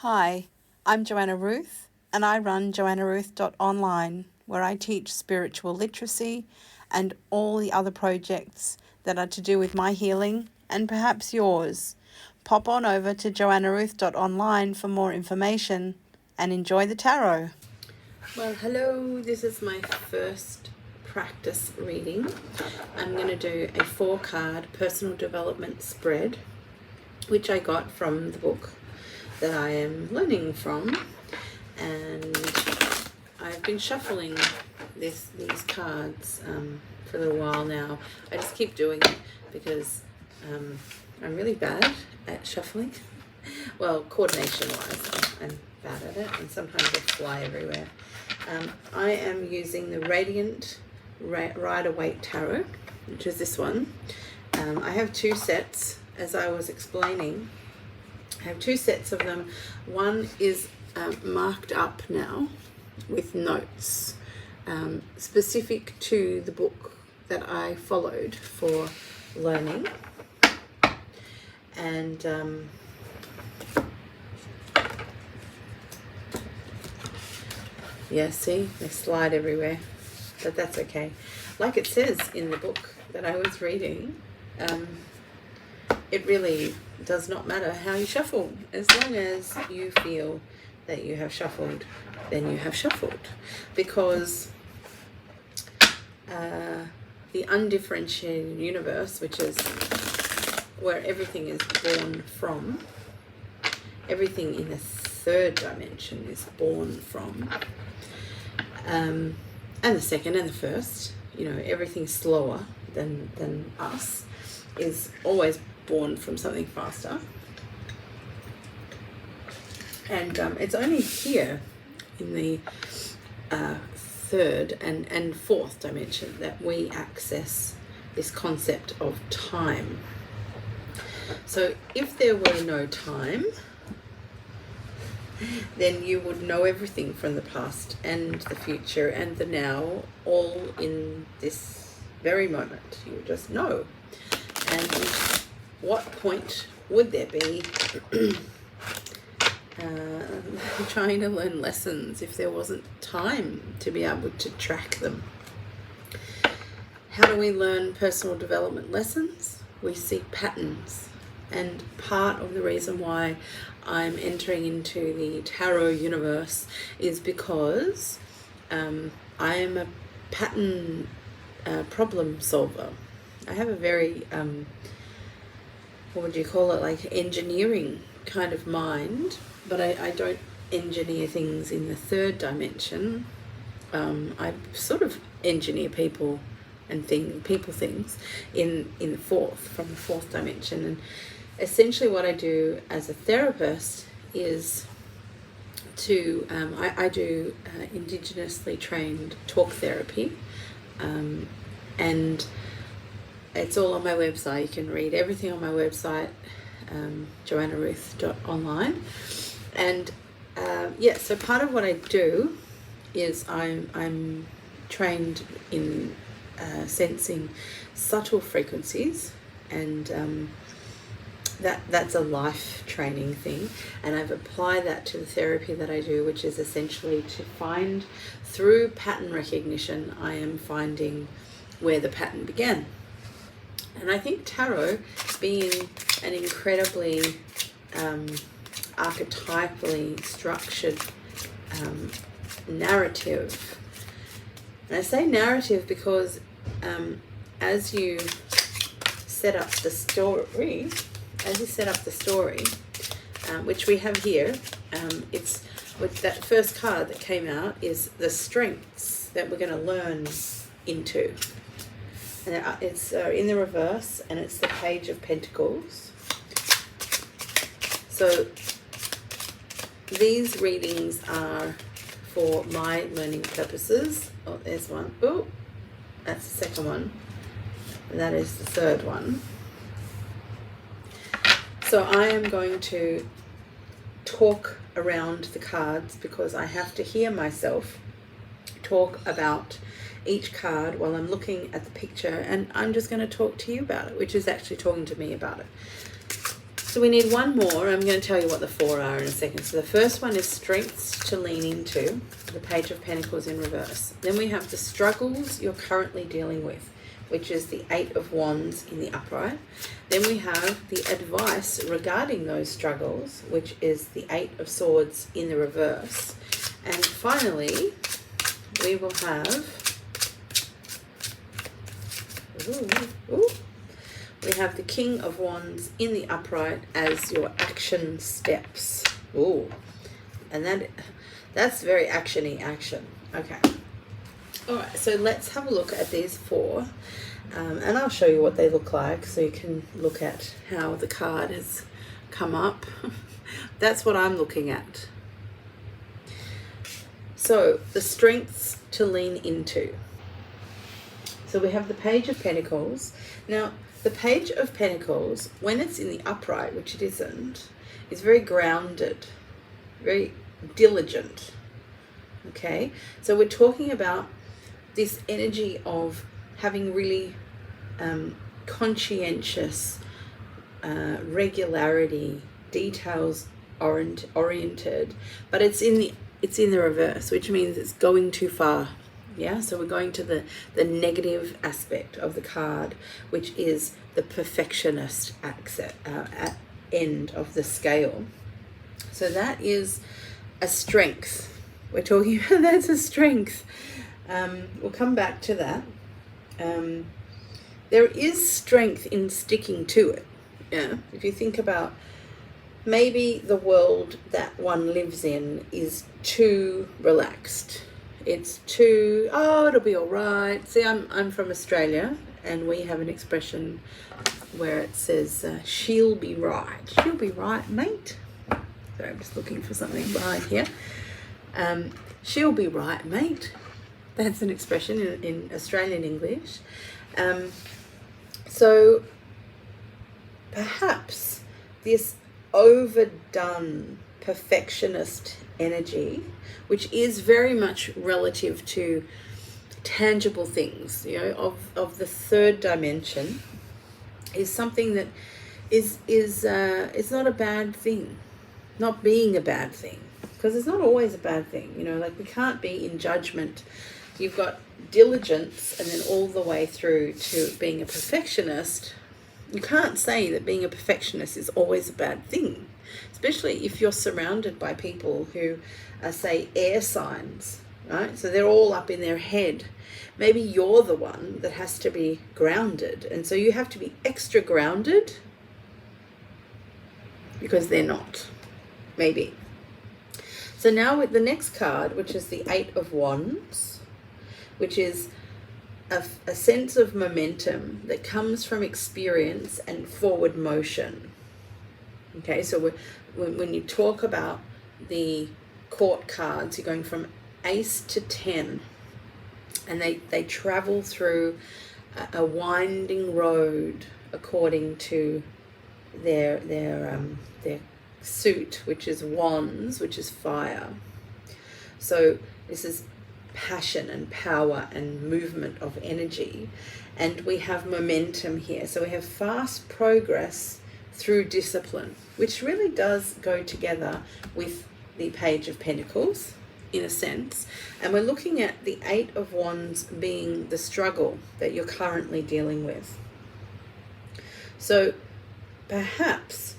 Hi, I'm Joanna Ruth, and I run JoannaRuth.Online, where I teach spiritual literacy and all the other projects that are to do with my healing and perhaps yours. Pop on over to JoannaRuth.Online for more information and enjoy the tarot. Well, hello, this is my first practice reading. I'm going to do a 4-card personal development spread, which I got from the book that I am learning from, and I've been shuffling these cards for a little while now. I just keep doing it because I'm really bad at shuffling. Well, coordination wise, I'm bad at it, and sometimes they fly everywhere. I am using the Radiant Rider-Waite Tarot, which is this one. I have 2 sets, as I was explaining. I have 2 sets of them. One is marked up now with notes specific to the book that I followed for learning. And yeah, see, they slide everywhere, but that's okay. Like it says in the book that I was reading, it really does not matter how you shuffle. As long as you feel that you have shuffled, then you have shuffled. Because the undifferentiated universe, which is where everything is born from, everything in the 3rd dimension is born from, and the 2nd and the 1st, everything slower than us is always born from something faster. And it's only here in the 3rd and 4th dimension that we access this concept of time. So if there were no time, then you would know everything from the past and the future and the now, all in this very moment. You would just know. And what point would there be trying to learn lessons if there wasn't time to be able to track them? How do we learn personal development lessons? We see patterns. And part of the reason why I'm entering into the tarot universe is because I am a pattern problem solver. I have a very, what would you call it, like engineering kind of mind, but I don't engineer things in the 3rd dimension. I sort of engineer people and things in the 4th, from the 4th dimension. And essentially what I do as a therapist is to, I do indigenously trained talk therapy, and it's all on my website. You can read everything on my website, JoannaRuth.Online. And so part of what I do is I'm trained in sensing subtle frequencies, and that's a life training thing, and I've applied that to the therapy that I do, which is essentially to find, through pattern recognition, I am finding where the pattern began. And I think tarot, being an incredibly archetypally structured narrative, and I say narrative because as you set up the story, which we have here, it's with that first card that came out is the strengths that we're going to learn into. And it's in the reverse, and it's the Page of Pentacles. So these readings are for my learning purposes. Oh, there's one. Oh, that's the second one. And that is the 3rd one. So I am going to talk around the cards because I have to hear myself talk about each card while I'm looking at the picture, and I'm just going to talk to you about it, which is actually talking to me about it. So we need one more. I'm going to tell you what the 4 are in a second. So the first one is strengths to lean into, the Page of Pentacles in reverse. Then we have the struggles you're currently dealing with, which is the 8 of Wands in the upright. Then we have the advice regarding those struggles, which is the 8 of Swords in the reverse. And finally, we will have, we have the King of Wands in the upright as your action steps. Ooh, and that's very actiony action. Okay. All right, so let's have a look at these 4. And I'll show you what they look like so you can look at how the card has come up. That's what I'm looking at. So the strengths to lean into. So we have the Page of Pentacles. Now, the Page of Pentacles, when it's in the upright, which it isn't, is very grounded, very diligent. Okay, so we're talking about this energy of having really conscientious regularity, details oriented, but it's in the reverse, which means it's going too far. Yeah, so we're going to the negative aspect of the card, which is the perfectionist end of the scale. So that is a strength. We're talking about that's a strength. We'll come back to that. There is strength in sticking to it. Yeah, if you think about maybe the world that one lives in is too relaxed. It's too, it'll be all right. See, I'm from Australia, and we have an expression where it says, she'll be right. She'll be right, mate. Sorry, I'm just looking for something behind here. She'll be right, mate. That's an expression in Australian English. So perhaps this overdone perfectionist energy, which is very much relative to tangible things, of the 3rd dimension, is something that is it's not a bad thing, not being a bad thing, because it's not always a bad thing. Like, we can't be in judgment. You've got diligence and then all the way through to being a perfectionist. You can't say that being a perfectionist is always a bad thing, especially if you're surrounded by people who are, say, air signs, right? So they're all up in their head. Maybe you're the one that has to be grounded, and so you have to be extra grounded because they're not, maybe. So now with the next card, which is the 8 of Wands, which is a sense of momentum that comes from experience and forward motion. Okay, so when you talk about the court cards, you're going from Ace to 10, and they travel through a winding road according to their suit, which is Wands, which is fire. So this is passion and power and movement of energy, and we have momentum here. So we have fast progress through discipline, which really does go together with the Page of Pentacles in a sense. And we're looking at the 8 of Wands being the struggle that you're currently dealing with. So perhaps,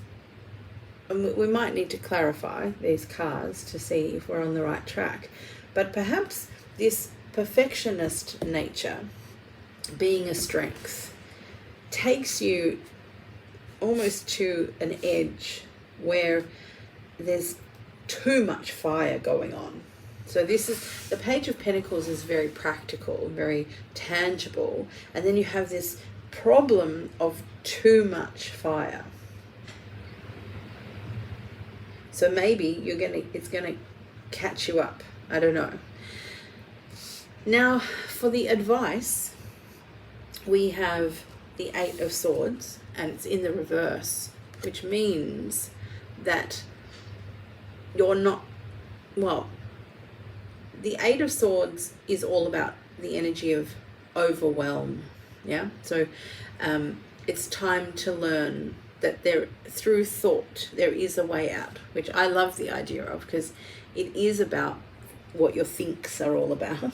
and we might need to clarify these cards to see if we're on the right track, but perhaps this perfectionist nature, being a strength, takes you almost to an edge where there's too much fire going on. So this is, the Page of Pentacles is very practical, very tangible, and then you have this problem of too much fire. So maybe it's gonna catch you up. I don't know. Now, for the advice, we have the 8 of Swords, and it's in the reverse, which means that you're not, well, the 8 of Swords is all about the energy of overwhelm, yeah? So it's time to learn that there, through thought, there is a way out, which I love the idea of, because it is about what your thinks are all about.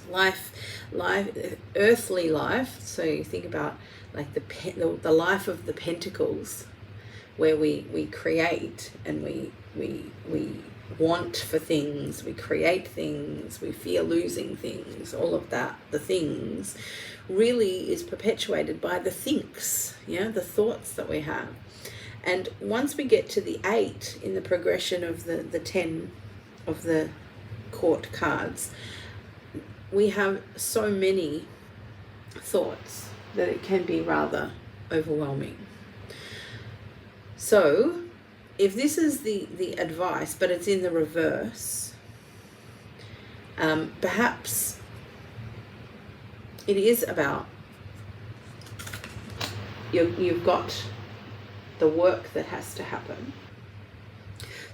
Life, earthly life. So you think about like the life of the pentacles, where we create and we want for things, we create things, we fear losing things, all of that. The things really is perpetuated by the thinks, the thoughts that we have. And once we get to the 8 in the progression of the 10 of the court cards, we have so many thoughts that it can be rather overwhelming. So if this is the advice, but it's in the reverse, perhaps it is about you've got the work that has to happen.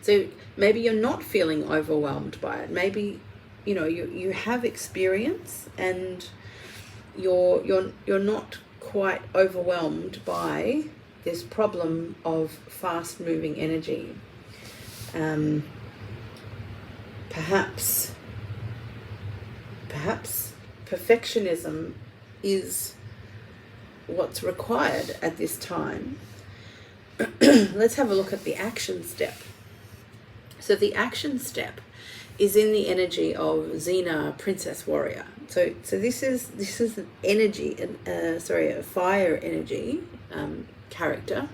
So maybe you're not feeling overwhelmed by it. Maybe you have experience and you're not quite overwhelmed by this problem of fast moving energy. Perhaps perfectionism is what's required at this time. Let's have a look at the action step. So the action step is in the energy of Xena, Princess Warrior. So this is an energy, a fire energy character,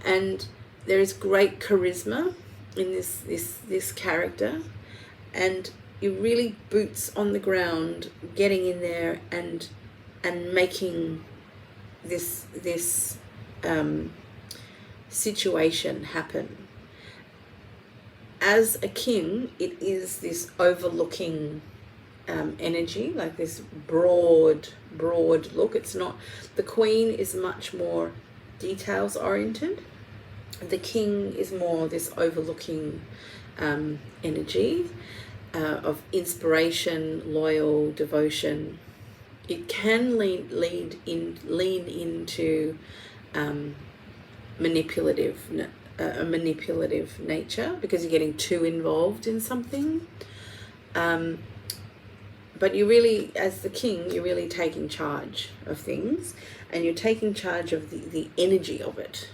and there is great charisma in this character, and you really boots on the ground, getting in there and making this situation happen. As a king, it is this overlooking energy, like this broad look. It's not, the queen is much more details oriented. The king is more this overlooking energy of inspiration, loyal, devotion. It can lean into a manipulative nature, because you're getting too involved in something. But you really, as the king, you're really taking charge of things, and you're taking charge of the energy of it.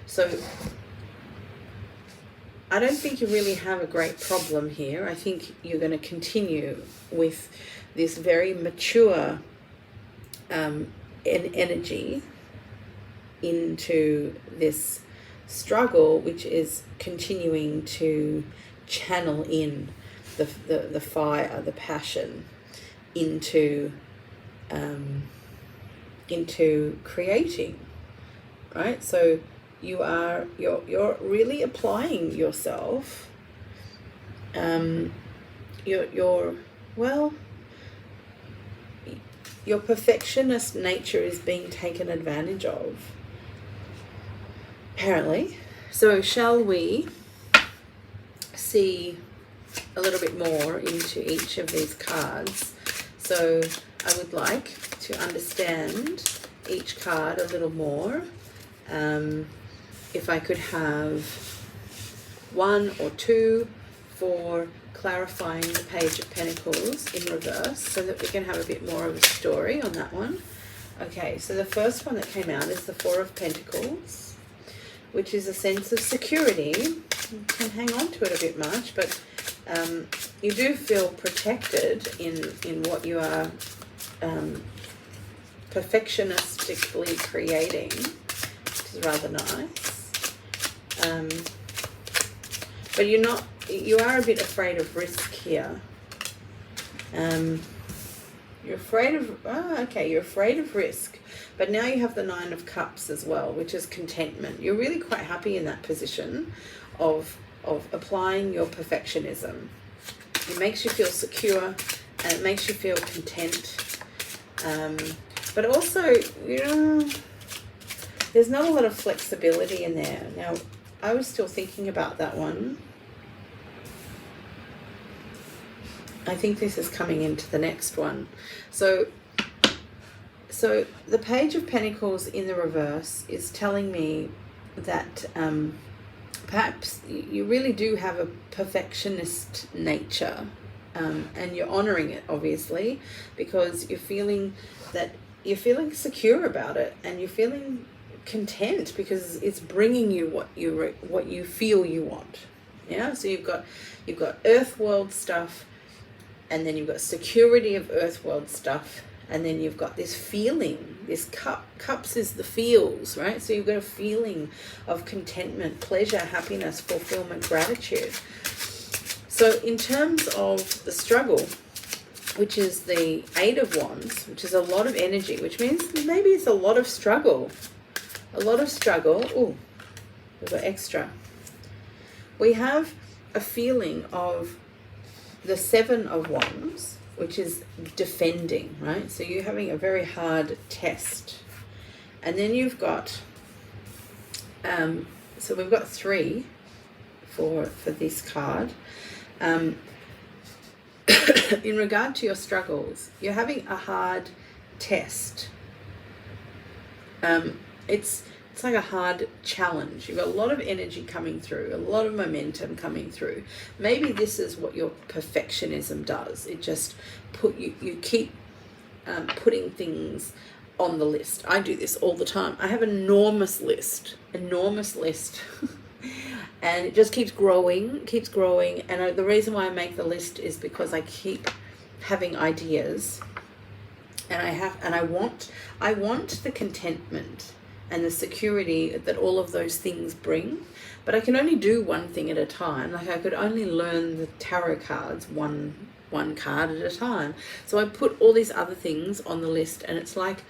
So I don't think you really have a great problem here. I think you're going to continue with this very mature energy into this struggle, which is continuing to channel in the fire, the passion into creating, right? So you're really applying yourself. Your perfectionist nature is being taken advantage of, apparently. So shall we see a little bit more into each of these cards? So I would like to understand each card a little more. If I could have 1 or 2 for clarifying the Page of Pentacles in reverse, so that we can have a bit more of a story on that one. Okay, so the first one that came out is the 4 of Pentacles, which is a sense of security. You can hang on to it a bit much, but you do feel protected in what you are perfectionistically creating, which is rather nice. But you are a bit afraid of risk here. You're afraid of risk. But now you have the 9 of Cups as well, which is contentment. You're really quite happy in that position of applying your perfectionism. It makes you feel secure and it makes you feel content. But also, there's not a lot of flexibility in there. Now, I was still thinking about that one. I think this is coming into the next one. So So the Page of Pentacles in the reverse is telling me that perhaps you really do have a perfectionist nature, and you're honoring it, obviously, because you're feeling secure about it, and you're feeling content because it's bringing you what you feel you want. Yeah, so you've got earth world stuff, and then you've got security of earth world stuff, and then you've got this feeling, this cups is the feels, right? So you've got a feeling of contentment, pleasure, happiness, fulfillment, gratitude. So in terms of the struggle, which is the Eight of Wands, which is a lot of energy, which means maybe it's a lot of struggle. Oh, we've got extra. We have a feeling of the Seven of Wands, which is defending, right? So you're having a very hard test. And then you've got, so we've got 3 for this card. In regard to your struggles, you're having a hard test. It's like a hard challenge. You've got a lot of energy coming through, a lot of momentum coming through. Maybe this is what your perfectionism does. It just you keep putting things on the list. I do this all the time. I have an enormous list. And it just keeps growing. And the reason why I make the list is because I keep having ideas, and I want the contentment and the security that all of those things bring, but I can only do one thing at a time. Like I could only learn the tarot cards one card at a time. So I put all these other things on the list, and it's like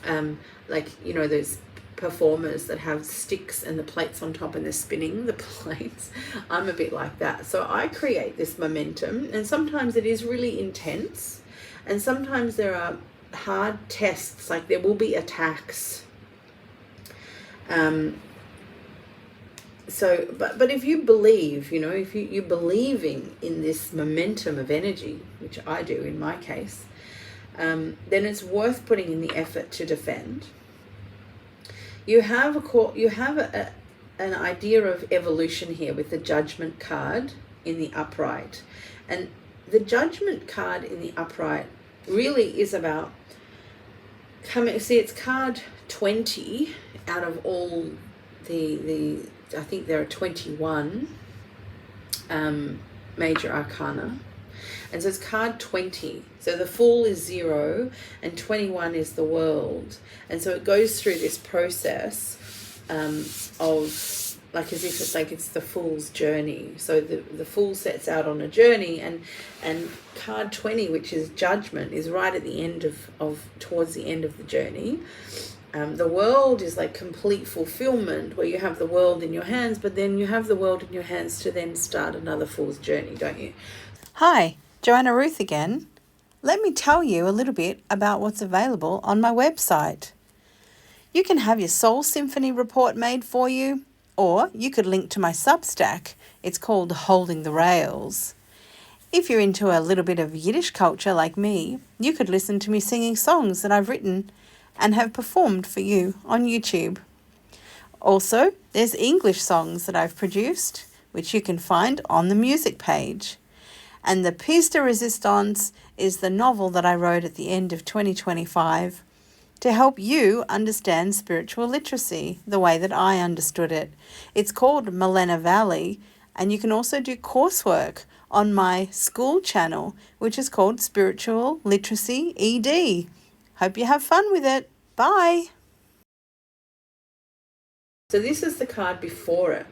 you know those performers that have sticks and the plates on top and they're spinning the plates. I'm a bit like that. So I create this momentum, and sometimes it is really intense, and sometimes there are hard tests, like there will be attacks. But if you believe, if you're believing in this momentum of energy, which I do in my case, then it's worth putting in the effort to defend. You have an idea of evolution here with the Judgment card in the upright, and the Judgment card in the upright really is about coming. See, it's card 20 out of all the I think there are 21 major arcana, and so it's card 20. So the Fool is 0 and 21 is the World, and so it goes through this process of, like, as if it's like it's the Fool's journey. So the Fool sets out on a journey, and card 20, which is Judgment, is right at the end of towards the end of the journey. The World is like complete fulfillment, where you have the world in your hands, but then you have the world in your hands to then start another Fool's journey, don't you? Hi, Joanna Ruth again. Let me tell you a little bit about what's available on my website. You can have your Soul Symphony report made for you, or you could link to my Substack. It's called Holding the Rails. If you're into a little bit of Yiddish culture like me, you could listen to me singing songs that I've written and have performed for you on YouTube. Also, there's English songs that I've produced, which you can find on the music page. And the Piece de Resistance is the novel that I wrote at the end of 2025 to help you understand spiritual literacy the way that I understood it. It's called Malena Valley, and you can also do coursework on my school channel, which is called Spiritual Literacy ED. Hope you have fun with it. Bye. So this is the card before it,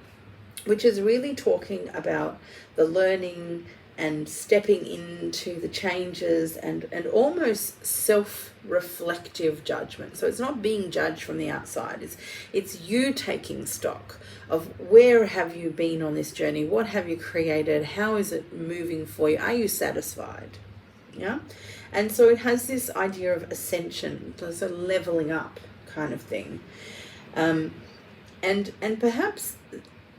which is really talking about the learning and stepping into the changes and almost self-reflective judgment. So it's not being judged from the outside. It's you taking stock of where have you been on this journey? What have you created? How is it moving for you? Are you satisfied? Yeah. And so it has this idea of ascension, so leveling up kind of thing. And perhaps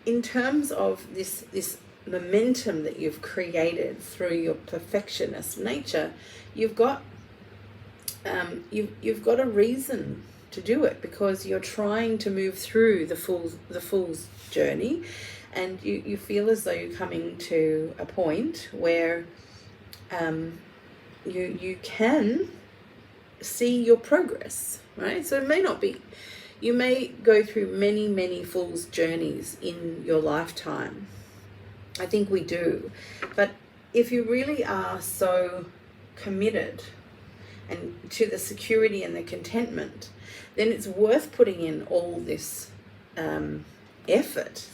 in terms of this momentum that you've created through your perfectionist nature, you've got you've got a reason to do it, because you're trying to move through the fool's journey, and you feel as though you're coming to a point where you can see your progress, right? So it may not be, you may go through many fool's journeys in your lifetime. I think we do. But if you really are so committed and to the security and the contentment, then it's worth putting in all this effort.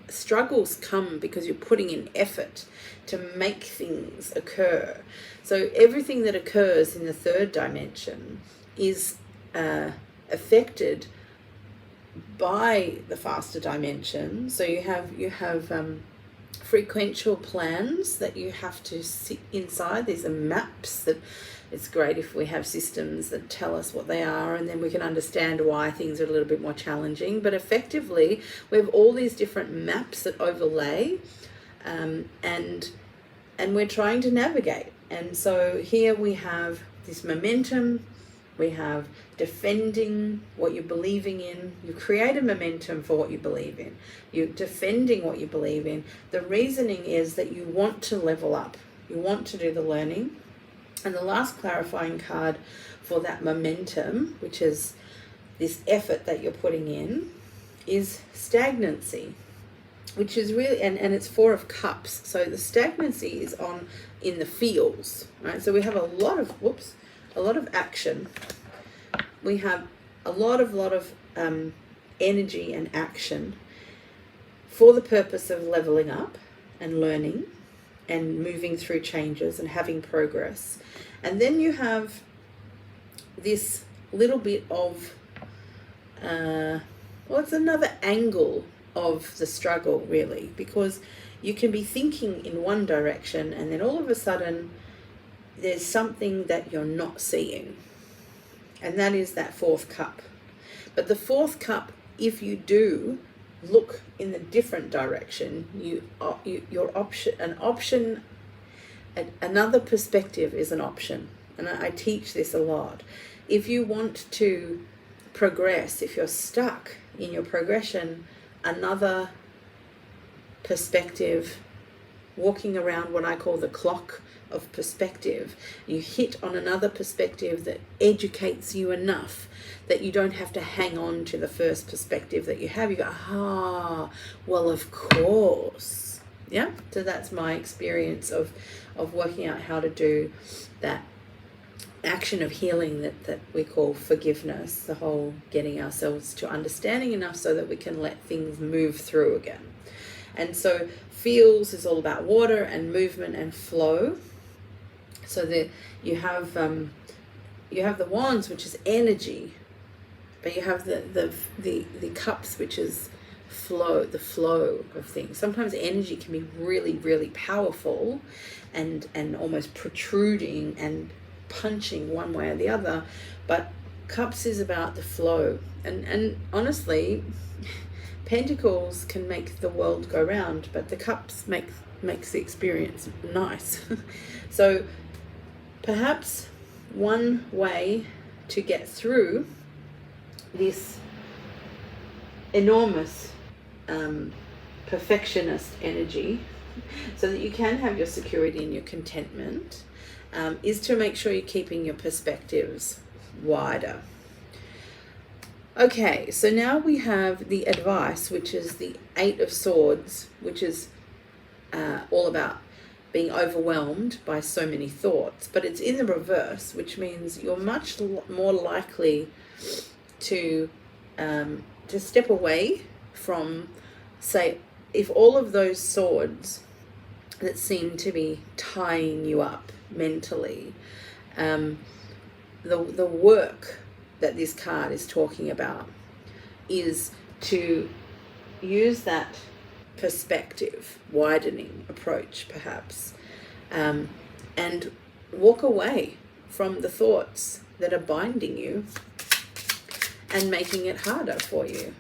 Struggles come because you're putting in effort to make things occur. So everything that occurs in the third dimension is affected by the faster dimension. So you have frequential plans that you have to sit inside. These are maps that it's great if we have systems that tell us what they are, and then we can understand why things are a little bit more challenging. But effectively, we have all these different maps that overlay, and we're trying to navigate. And so here we have this momentum, we have defending what you're believing in. You create a momentum for what you believe in. You're defending what you believe in. The reasoning is that you want to level up. You want to do the learning. And the last clarifying card for that momentum, which is this effort that you're putting in, is stagnancy, which is really, and it's Four of Cups. So the stagnancy is in the feels, right? So we have a lot of action. We have a lot of energy and action for the purpose of leveling up and learning and moving through changes and having progress. And then you have this little bit of, it's another angle of the struggle, really, because you can be thinking in one direction and then all of a sudden there's something that you're not seeing. And that is that fourth cup. But the fourth cup, if you do look in the different direction, another perspective is an option. And I teach this a lot. If you want to progress, if you're stuck in your progression, another perspective, walking around what I call the clock of perspective, you hit on another perspective that educates you enough that you don't have to hang on to the first perspective that you have. You go, well, of course. Yeah, so that's my experience of working out how to do that action of healing that we call forgiveness, the whole getting ourselves to understanding enough so that we can let things move through again. And so feels is all about water and movement and flow. So that you have the wands, which is energy, but you have the cups, which is the flow of things. Sometimes energy can be really powerful and almost protruding and punching one way or the other, but cups is about the flow. And honestly, pentacles can make the world go round, but the cups makes the experience nice. So perhaps one way to get through this enormous perfectionist energy, so that you can have your security and your contentment, is to make sure you're keeping your perspectives wider. Okay, so now we have the advice, which is the Eight of Swords, which is all about being overwhelmed by so many thoughts, but it's in the reverse, which means you're much more likely to step away from, say, if all of those swords that seem to be tying you up mentally, the work that this card is talking about is to use that perspective widening approach, perhaps, and walk away from the thoughts that are binding you and making it harder for you.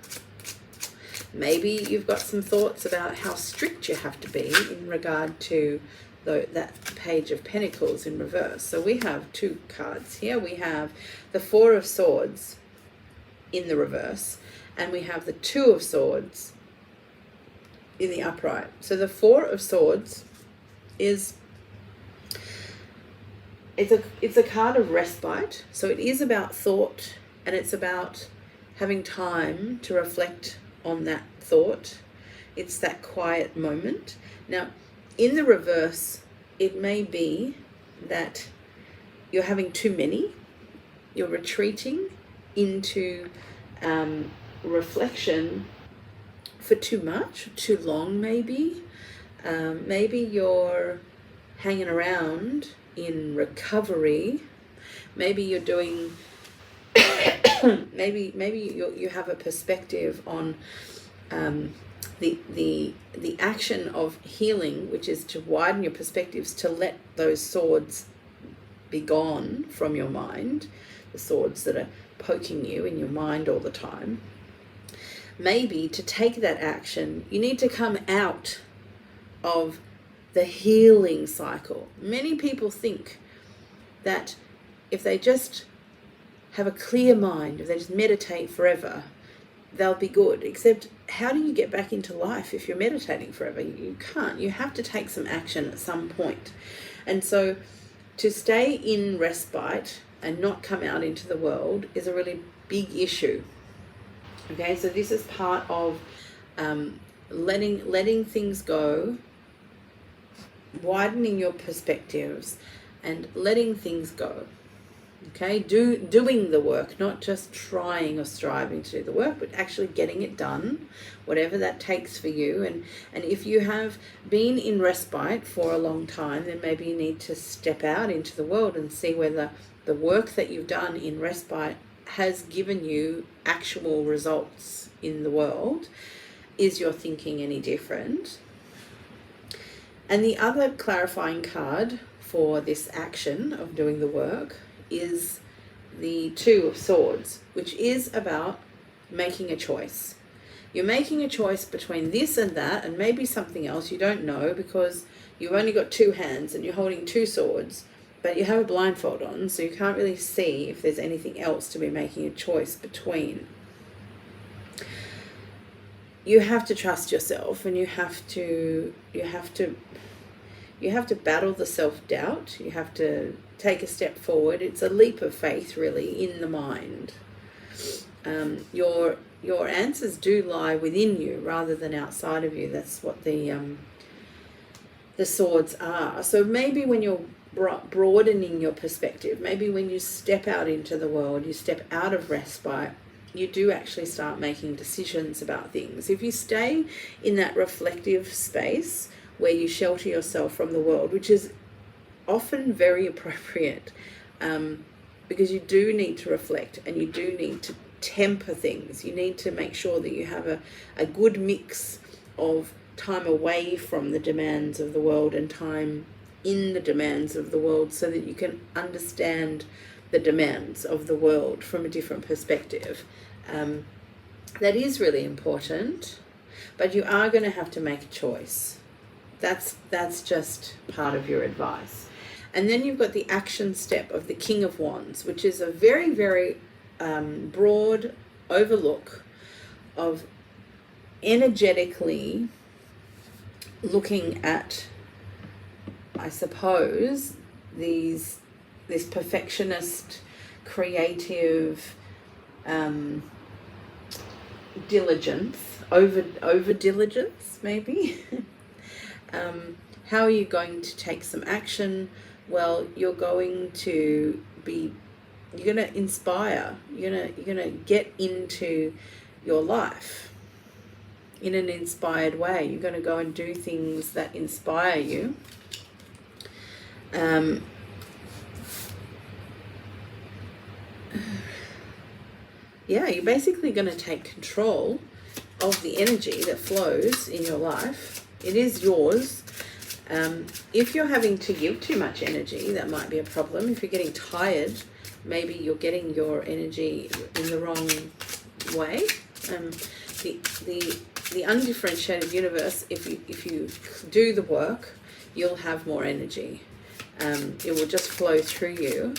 Maybe you've got some thoughts about how strict you have to be in regard to that Page of Pentacles in reverse. So we have two cards here. We have the Four of Swords in the reverse, and we have the Two of Swords in the upright. So the Four of Swords is, it's a card of respite. So it is about thought, and it's about having time to reflect on that thought. It's that quiet moment. Now, in the reverse, it may be that you're having too many. You're retreating into reflection for too much, too long maybe. Maybe you're hanging around in recovery. Maybe you're doing, maybe you have a perspective on the action of healing, which is to widen your perspectives, to let those swords be gone from your mind, the swords that are poking you in your mind all the time. Maybe to take that action, you need to come out of the healing cycle. Many people think that if they just have a clear mind, if they just meditate forever, they'll be good. Except, how do you get back into life if you're meditating forever? You can't. You have to take some action at some point. And so to stay in respite and not come out into the world is a really big issue. Okay, so this is part of letting things go, widening your perspectives, and letting things go. Okay, doing the work, not just trying or striving to do the work, but actually getting it done, whatever that takes for you. And if you have been in respite for a long time, then maybe you need to step out into the world and see whether the work that you've done in respite has given you actual results in the world. Is your thinking any different? And the other clarifying card for this action of doing the work is the Two of Swords, which is about making a choice. You're making a choice between this and that, and maybe something else you don't know, because you've only got two hands and you're holding two swords, but you have a blindfold on, so you can't really see if there's anything else to be making a choice between. You have to trust yourself, and you have to battle the self-doubt. You have to take a step forward. It's a leap of faith, really, in the mind. Your answers do lie within you rather than outside of you. That's what the swords are. So maybe when you're broadening your perspective, maybe when you step out into the world, you step out of respite, you do actually start making decisions about things. If you stay in that reflective space where you shelter yourself from the world, which is often very appropriate, because you do need to reflect and you do need to temper things. You need to make sure that you have a good mix of time away from the demands of the world and time in the demands of the world, so that you can understand the demands of the world from a different perspective. That is really important, but you are going to have to make a choice. That's just part of your advice. And then you've got the action step of the King of Wands, which is a very, very broad overlook of energetically looking at, I suppose, this perfectionist, creative diligence, over diligence maybe. How are you going to take some action? Well, you're going to inspire, you're gonna get into your life in an inspired way. You're going to go and do things that inspire you. You're basically going to take control of the energy that flows in your life. It is yours. If you're having to give too much energy, that might be a problem. If you're getting tired, maybe you're getting your energy in the wrong way. The undifferentiated universe, if you do the work, you'll have more energy. It will just flow through you.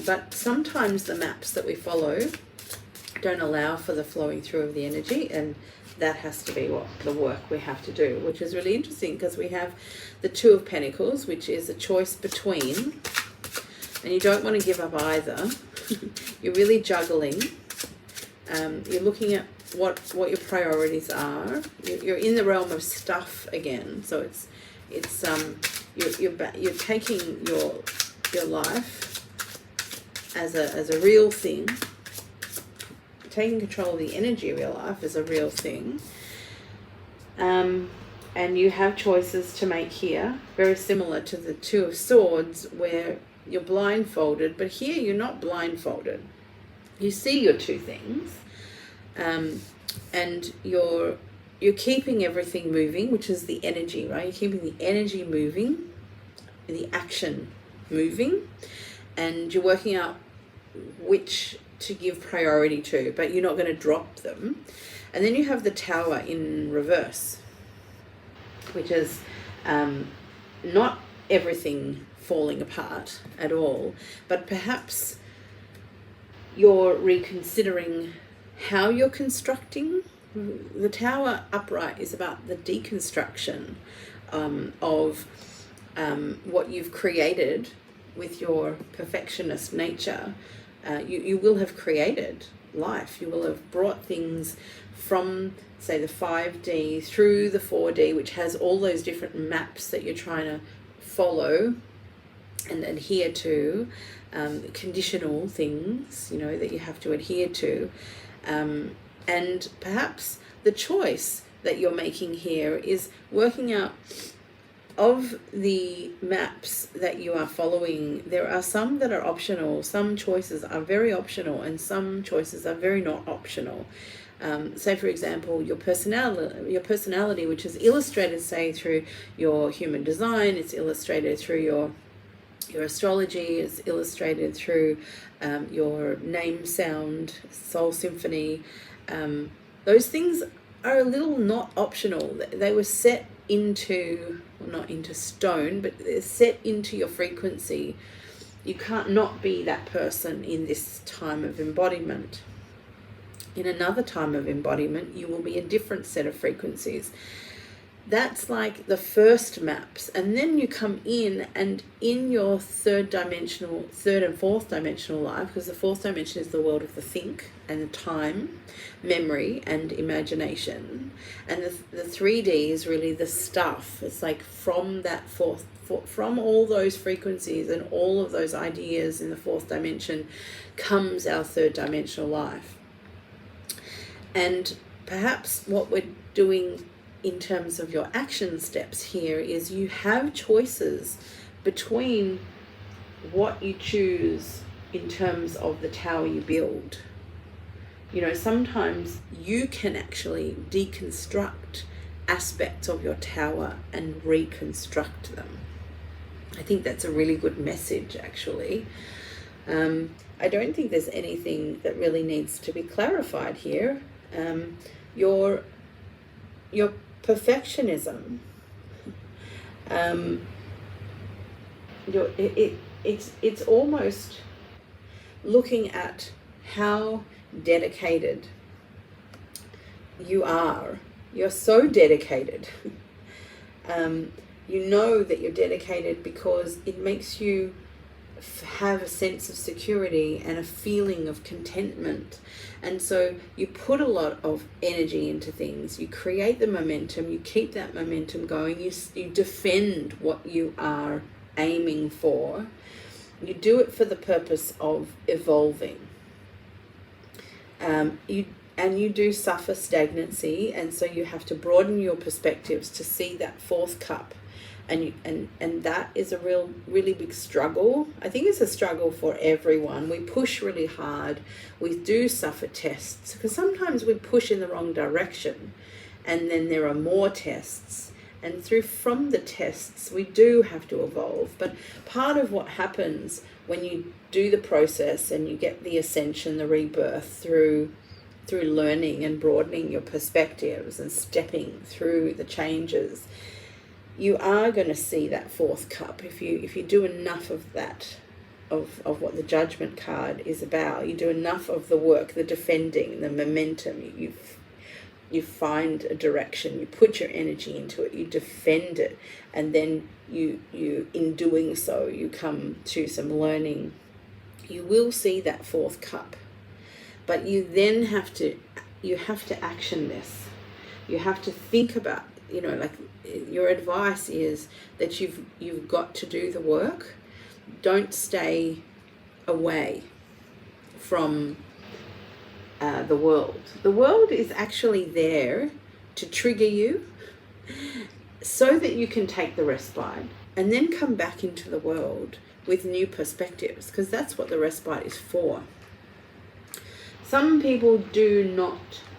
But sometimes the maps that we follow don't allow for the flowing through of the energy, and that has to be what the work we have to do, which is really interesting because we have the Two of Pentacles, which is a choice between, and you don't want to give up either. You're really juggling. You're looking at what your priorities are. You're in the realm of stuff again, so you're taking your life as a real thing. Taking control of the energy of your life is a real thing. And you have choices to make here, very similar to the Two of Swords, where you're blindfolded, but here you're not blindfolded. You see your two things, and you're keeping everything moving, which is the energy, right? You're keeping the energy moving, the action moving, and you're working out which to give priority to, but you're not going to drop them. And then you have the Tower in reverse, which is not everything falling apart at all, but perhaps you're reconsidering how you're constructing. The Tower upright is about the deconstruction of what you've created with your perfectionist nature. You will have created life. You will have brought things from, say, the 5D through the 4D, which has all those different maps that you're trying to follow and adhere to, conditional things, that you have to adhere to. And perhaps the choice that you're making here is working out, of the maps that you are following, there are some that are optional. Some choices are very optional, and some choices are very not optional. Say, for example, your personality, which is illustrated, say, through your human design. It's illustrated through your astrology. It's illustrated through your name sound, soul symphony. Those things are a little not optional. They were set into, well, not into stone, but they're set into your frequency. You can't not be that person in this time of embodiment. In another time of embodiment, you will be a different set of frequencies. That's like the first maps. And then you come in, and in your third and fourth dimensional life, because the fourth dimension is the world of the think and the time, memory and imagination. And the 3D is really the stuff. It's like from that from all those frequencies and all of those ideas in the fourth dimension comes our third dimensional life. And perhaps what we're doing in terms of your action steps here is you have choices between what you choose in terms of the tower you build. Sometimes you can actually deconstruct aspects of your tower and reconstruct them. I think that's a really good message, actually. I don't think there's anything that really needs to be clarified here. Your perfectionism, it's almost looking at how dedicated you are. You're so dedicated. You know that you're dedicated because it makes you have a sense of security and a feeling of contentment. And so you put a lot of energy into things. You create the momentum. You keep that momentum going. You defend what you are aiming for. You do it for the purpose of evolving. You do suffer stagnancy, and so you have to broaden your perspectives to see that fourth cup. And that is a really big struggle. I think it's a struggle for everyone. We push really hard. We do suffer tests because sometimes we push in the wrong direction, and then there are more tests. And from the tests, we do have to evolve. But part of what happens when you do the process and you get the ascension, the rebirth through learning and broadening your perspectives and stepping through the changes, you are going to see that fourth cup if you do enough of that, of what the judgment card is about. You do enough of the work, the defending, the momentum. You find a direction, you put your energy into it, you defend it, and then you in doing so, you come to some learning. You will see that fourth cup, but you then have to action this. You have to think about, like, your advice is that you've got to do the work. Don't stay away from the world. The world is actually there to trigger you so that you can take the respite and then come back into the world with new perspectives, because that's what the respite is for. Some people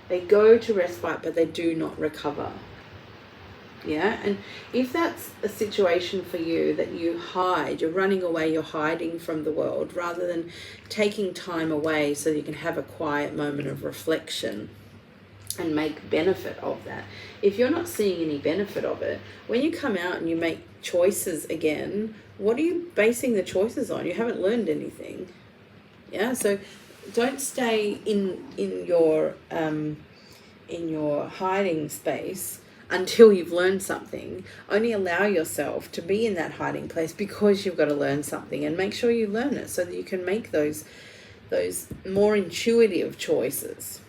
they go to respite, but they do not recover. Yeah, and if that's a situation for you, that you hide, you're running away, you're hiding from the world, rather than taking time away so that you can have a quiet moment of reflection and make benefit of that. If you're not seeing any benefit of it, when you come out and you make choices again, what are you basing the choices on? You haven't learned anything. Yeah, so don't stay in your hiding space until you've learned something. Only allow yourself to be in that hiding place because you've got to learn something, and make sure you learn it so that you can make those more intuitive choices.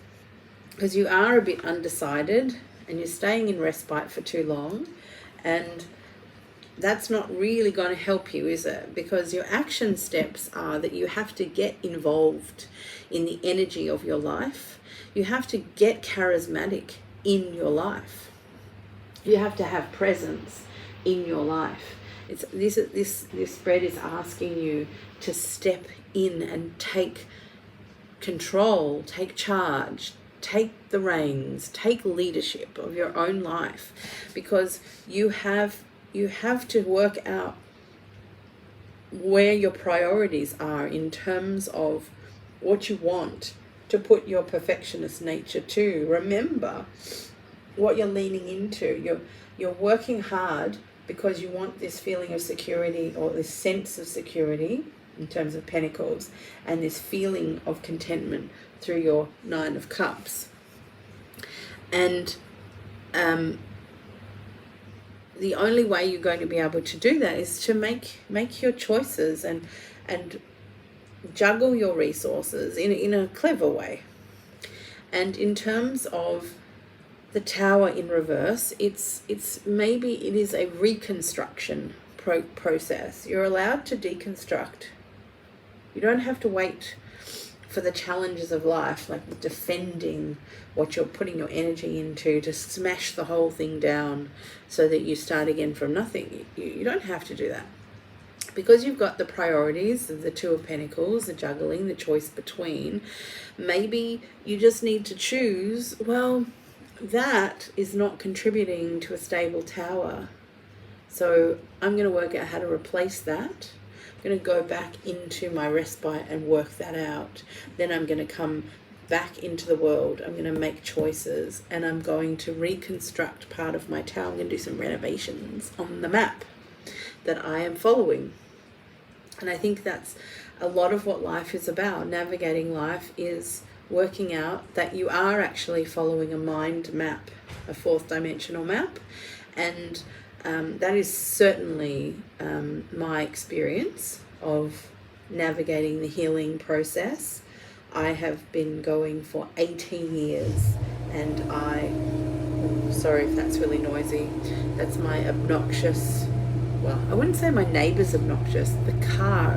Because you are a bit undecided and you're staying in respite for too long, and that's not really going to help you, is it? Because your action steps are that you have to get involved in the energy of your life. You have to get charismatic in your life. You have to have presence in your life. This spread is asking you to step in and take control, take charge, take the reins, take leadership of your own life, because you have to work out where your priorities are in terms of what you want to put your perfectionist nature to. Remember what you're leaning into. You're working hard because you want this feeling of security, or this sense of security in terms of Pentacles, and this feeling of contentment through your Nine of Cups. And the only way you're going to be able to do that is to make your choices and juggle your resources in a clever way. And in terms of the Tower in reverse, it's maybe it is a reconstruction process. You're allowed to deconstruct. You don't have to wait for the challenges of life, like defending what you're putting your energy into, to smash the whole thing down so that you start again from nothing. You don't have to do that. Because you've got the priorities of the Two of Pentacles, the juggling, the choice between, maybe you just need to choose, well, that is not contributing to a stable tower. So I'm going to work out how to replace that. I'm going to go back into my respite and work that out. Then I'm going to come back into the world. I'm going to make choices, and I'm going to reconstruct part of my tower. I'm going to do some renovations on the map that I am following. And I think that's a lot of what life is about. Navigating life is working out that you are actually following a mind map, a fourth dimensional map. And that is certainly my experience of navigating the healing process. I have been going for 18 years, and sorry if that's really noisy. That's my obnoxious, well, I wouldn't say my neighbour's obnoxious. The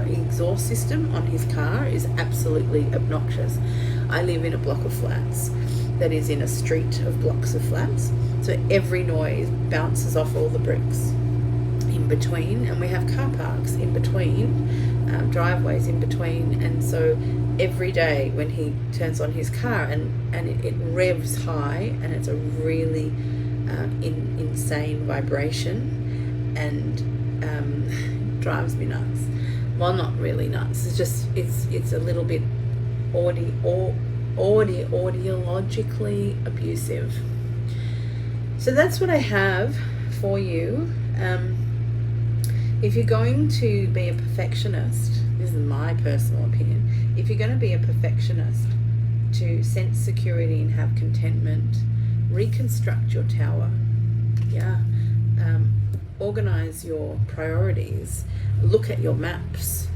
exhaust system on his car is absolutely obnoxious. I live in a block of flats that is in a street of blocks of flats. So every noise bounces off all the bricks in between, and we have car parks in between, driveways in between. And so every day when he turns on his car and it revs high, and it's a really insane vibration, and drives me nuts. Well, not really nuts. It's just it's a little bit audiologically abusive. So that's what I have for you If you're going to be a perfectionist, this is my personal opinion, if you're going to be a perfectionist to sense security and have contentment, reconstruct your tower. Yeah. Organize your priorities, look at your maps,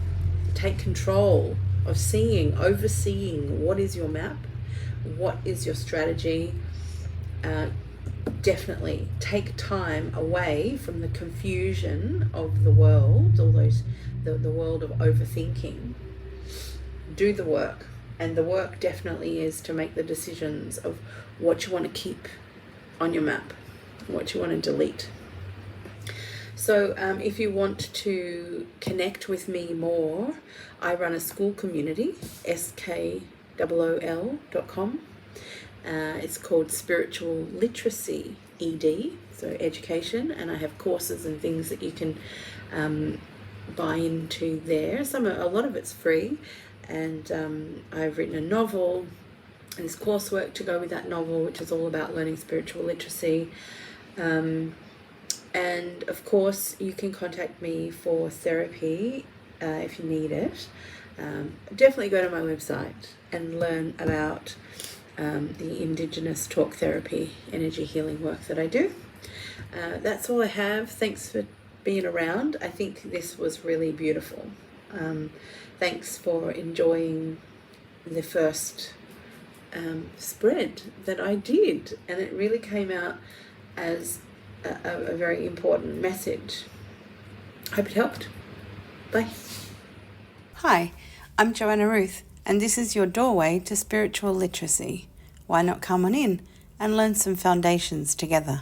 take control of overseeing what is your map, what is your strategy. Definitely take time away from the confusion of the world, the world of overthinking. Do the work, and the work definitely is to make the decisions of what you want to keep on your map, what you want to delete. So if you want to connect with me more, I run a school community, skool.com. It's called Spiritual Literacy ED, so education, and I have courses and things that you can buy into there. A lot of it's free, and I've written a novel, and there's coursework to go with that novel, which is all about learning spiritual literacy. And of course, you can contact me for therapy if you need it. Definitely go to my website and learn about the Indigenous talk therapy, energy healing work that I do. That's all I have. Thanks for being around. I think this was really beautiful. Thanks for enjoying the first spread that I did, and it really came out as a very important message. Hope it helped. Bye. Hi, I'm Joanna Ruth, and this is your doorway to spiritual literacy. Why not come on in and learn some foundations together?